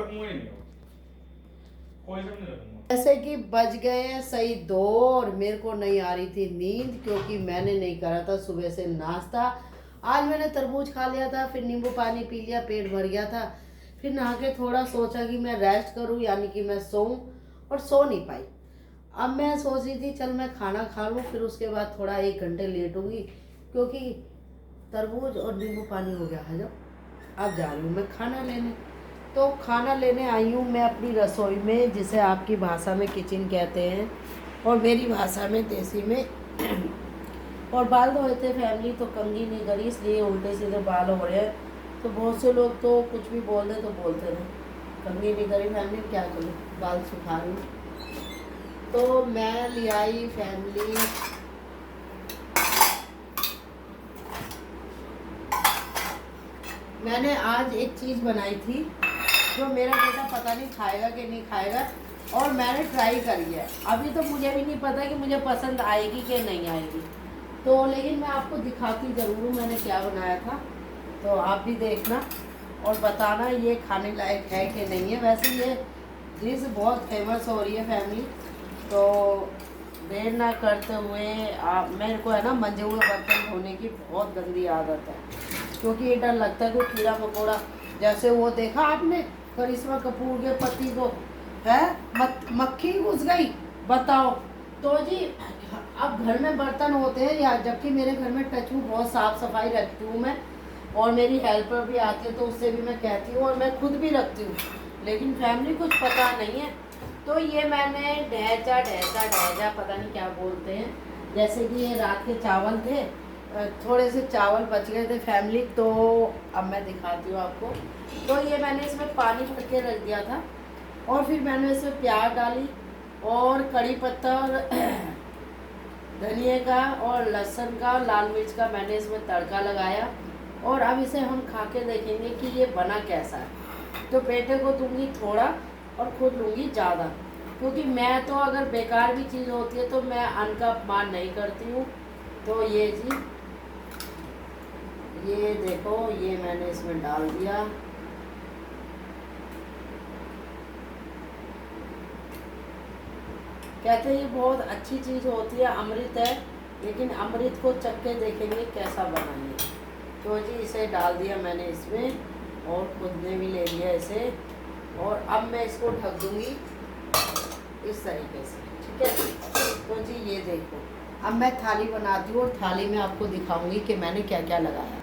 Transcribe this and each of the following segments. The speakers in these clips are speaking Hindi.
रखूंगा ही नहीं, कोई सब नहीं रखूंगा। जैसे कि बज गए हैं सही 2 और मेरे को नहीं आ रही थी नींद, क्योंकि मैंने नहीं करा था सुबह से नाश्ता। आज मैंने तरबूज खा लिया था, फिर नींबू पानी पी लिया, पेट भर गया था। फिर नहा के थोड़ा सोचा कि मैं रेस्ट करूं, यानी कि मैं सोऊं, और सो नहीं पाई। अब मैं सोच रही थी चल मैं खाना खा लूँ, फिर उसके बाद थोड़ा 1 घंटे लेटूंगी, क्योंकि तरबूज और नींबू पानी हो गया हजम। अब जा रही हूँ मैं खाना लेने। तो खाना लेने आई हूँ मैं अपनी रसोई में, जिसे आपकी भाषा में किचन कहते हैं और मेरी भाषा में देसी में। और बाल धोए थे फैमिली, तो कंघी नहीं करी, इसलिए उल्टे सीधे बाल हो रहे हैं। तो बहुत से लोग तो कुछ भी बोल दे तो बोलते रहे, कंघी नहीं करी फैमिली, क्या करूँ, बाल सुखा रही हूँ। तो मैं ले आई फैमिली मैंने आज एक चीज़ बनाई थी जो मेरा बेटा पता नहीं खाएगा कि नहीं खाएगा, और मैंने ट्राई करी है। अभी तो मुझे भी नहीं पता कि मुझे पसंद आएगी कि नहीं आएगी, तो लेकिन मैं आपको दिखाती ज़रूर हूँ मैंने क्या बनाया था। तो आप भी देखना और बताना ये खाने लायक है कि नहीं है। वैसे ये डिश बहुत फेमस हो रही है फैमिली। तो देर ना करते हुए मेरे को है ना मंजे हुए बर्तन धोने की बहुत गंदी आदत है, क्योंकि ये डर लगता है कोई कीड़ा मकोड़ा, जैसे वो देखा आपने करिश्मा कपूर के पति को है मक्खी घुस गई, बताओ। तो जी अब घर में बर्तन होते हैं या, जबकि मेरे घर में टच हूँ बहुत साफ़ सफाई रखती हूँ मैं, और मेरी हेल्पर भी आती है तो उससे भी मैं कहती हूँ, और मैं खुद भी रखती हूँ, लेकिन फैमिली कुछ पता नहीं है। तो ये मैंने ढैचा पता नहीं क्या बोलते हैं, जैसे कि ये रात के चावल थे, थोड़े से चावल बच गए थे फैमिली, तो अब मैं दिखाती हूँ आपको। तो ये मैंने इसमें पानी भर के रख दिया था, और फिर मैंने इसमें प्याज डाली और कड़ी पत्ता और धनिया का और लहसुन का लाल मिर्च का मैंने इसमें तड़का लगाया। और अब इसे हम खा के देखेंगे कि ये बना कैसा है। तो बेटे को दूंगी थोड़ा और खुद लूँगी ज़्यादा, क्योंकि मैं तो अगर बेकार भी चीज़ होती है तो मैं अन्न का अपमान नहीं करती हूँ। तो ये जी ये देखो, ये मैंने इसमें डाल दिया। कहते हैं ये बहुत अच्छी चीज़ होती है, अमृत है, लेकिन अमृत को चख के देखेंगे कैसा बनाएंगे। तो जी इसे डाल दिया मैंने इसमें, और खुद ने भी ले लिया इसे, और अब मैं इसको ढक दूंगी इस तरीके से, ठीक है। तो जी ये देखो, अब मैं थाली बनाती हूँ और थाली में आपको दिखाऊंगी कि मैंने क्या क्या लगाया।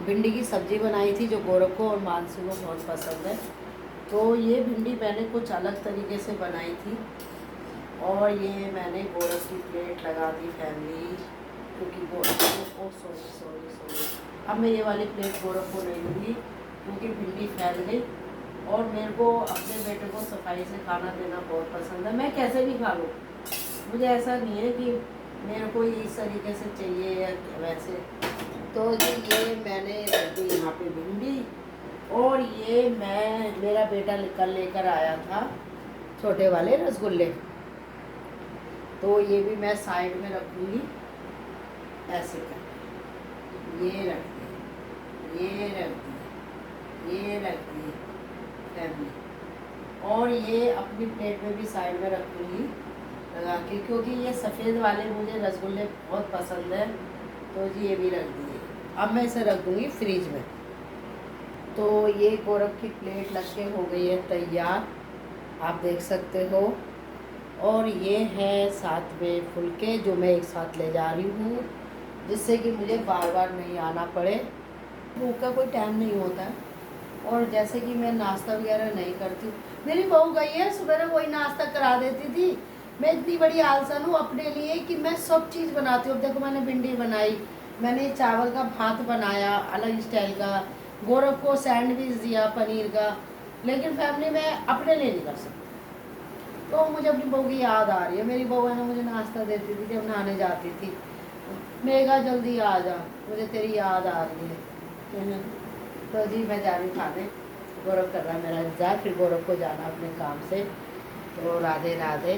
भिंडी की सब्ज़ी बनाई थी जो गौरव को और मानसी को बहुत पसंद है। तो ये भिंडी मैंने कुछ अलग तरीके से बनाई थी, और ये मैंने गौरव की प्लेट लगा दी फैमिली, क्योंकि गौरव को सॉरी अब मैं ये वाली प्लेट गौरव को नहीं दूँगी, क्योंकि भिंडी फैल गई। और मेरे को अपने बेटे को सफाई से खाना देना बहुत पसंद है, मैं कैसे भी खा लूँ, मुझे ऐसा नहीं है कि मेरे को इस तरीके से चाहिए या वैसे। तो ये मैंने रख दी यहाँ पे भिंडी, और ये मेरा बेटा कल लेकर आया था छोटे वाले रसगुल्ले, तो ये भी मैं साइड में रखूँगी ऐसे कर। ये रख दिए, ये रख दिए, ये रख दिए फैमिली, और ये अपनी प्लेट में भी साइड में रखूँगी लगा के, क्योंकि ये सफ़ेद वाले मुझे रसगुल्ले बहुत पसंद है। तो जी ये भी रख दिए। अब मैं इसे रख दूँगी फ्रिज में। तो ये गौरव की प्लेट लग के हो गई है तैयार, आप देख सकते हो। और ये है साथ में फुलके जो मैं एक साथ ले जा रही हूँ, जिससे कि मुझे बार बार नहीं आना पड़े। भूख का कोई टाइम नहीं होता है, और जैसे कि मैं नाश्ता वगैरह नहीं करती हूँ। मेरी बहू गई है, सुबह वही नाश्ता करा देती थी। मैं इतनी बड़ी आलसन हूँ अपने लिए कि मैं सब चीज़ बनाती हूँ। देखो मैंने भिंडी बनाई, मैंने चावल का भात बनाया अलग स्टाइल का, गौरव को सैंडविच दिया पनीर का, लेकिन फैमिली में अपने लिए नहीं कर सकती। तो मुझे अपनी बहू की याद आ रही है। मेरी बहू है ना मुझे नाश्ता देती थी जब नहाने जाती थी, मेगा जल्दी आ जा, मुझे तेरी याद आ रही है। तो जी मैं जा रही खाने, गौरव कर रहा है मेरा इंतजार, फिर गौरव को जाना अपने काम से। तो राधे राधे।